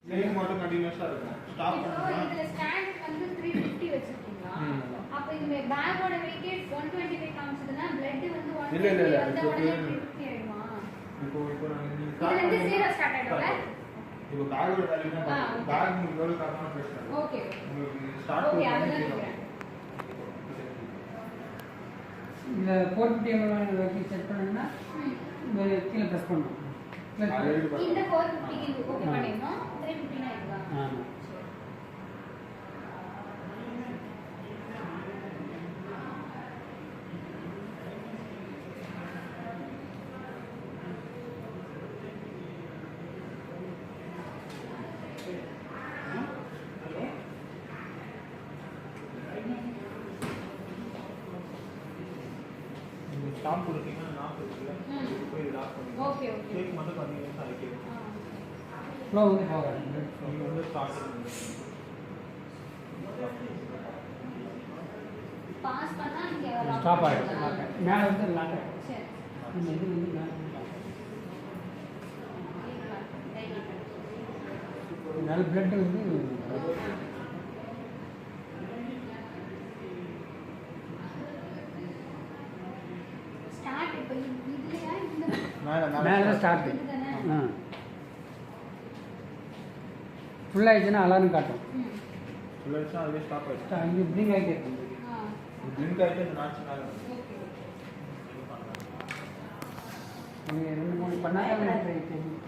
Line மட்டும் கண்டினியூஸா இருக்கும். ஸ்டாப் பண்ணா இதுல ஸ்டாண்ட் வந்து 350 வச்சிருக்கீங்களா? அப்ப இந்த பேக்கோட வெயிட் 125 காமிச்சதுன்னா பிளட் வந்து 150 இல்ல அந்த உடனே 350 ஆயிடுமா? இப்போ நீங்க ஸ்டார்ட் பண்ணி ஜீரோ ஸ்டார்ட் ஆயிடும்ல? இப்போ பேக்கோட வேல்யூ தான் பேக் உங்களுக்கு எவ்வளவு காரணமா பேசுறேன். ஓகே. உங்களுக்கு ஸ்டார்ட் ஓகே பண்ணி அதுதான் கேக்குறேன். இந்த 450 ml வரைக்கும் செட் பண்ணனும்னா கீழே பிரஸ் பண்ணனும். இந்த 450 ஓகே பண்ணிடணும். 350 ஆயிடுதா? ஆமா. ஸ்டாப் கொடுத்தீங்கன்னா நாக் இருக்குல்ல போய் லாக் பண்ணுங்க. Okay okay. ஷேக் மட்டும் கண்டினியூஸா ஆயிட்டே ஃப்ளோ வந்து போகாது. நீங்க வந்து ஸ்டார்ட் பண்ணுங்க. பாஸ் பண்ணா இங்க லாக் ஸ்டாப் ஆயிடும். மேல வந்து லாக் ஆயிடும். சரி. இந்த இது வந்து மேல நல்ல பிளட் வந்து ஸ்டார்ட் இப்ப இதுலயா இந்த மேல ஸ்டார்ட். ஃபுல் ஆயிடுச்சுன்னா அலாரம் காட்டும். ஃபுல் ஆயிடுச்சா அதுவே ஸ்டாப் ஆயிடுச்சு. அங்கே பிளிங்க் ஆகிட்டே இருக்கும். பிளிங்க் ஆயிட்டு அந்த நாட்ஸ் மேல ஓகே. நீங்கள் 2-3 பண்ணாதான் தெரியும்.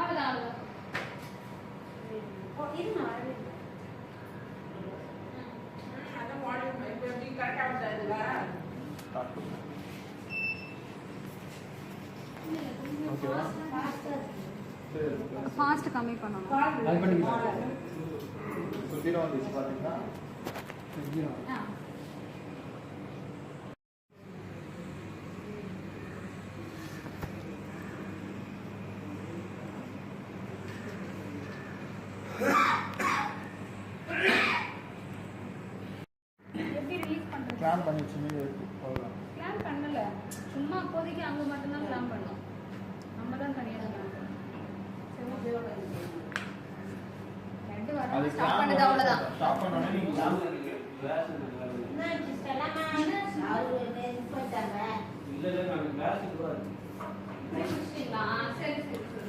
அவ்வளவுதான். ஓ இருமா ஸ்டார்ட் பண்ணுங்க. ஓகேவா? ஃபாஸ்ட் கம்மி பண்ணனும். அது பண்ணிக்கலாம். சுத்திர வந்துச்சு பாத்தீங்களா? எப்படி ரிலீஸ் பண்றது? கிளாம் பண்ணிச்சு நீங்க போகலாம். கிளாம் பண்ணல. சும்மா அப்போதைக்கு அங்க மட்டும் தான் கிளாம் பண்ணோம். நம்ம தான் தனியா கிளாம் பண்ணோம். சரி ஓகே. ரெண்டு வாரம் அது ஸ்டாப் பண்ணது அவ்வளவுதான். ஸ்டாப் பண்ணனும் நீங்க கிளாம் சரி சரி சரி.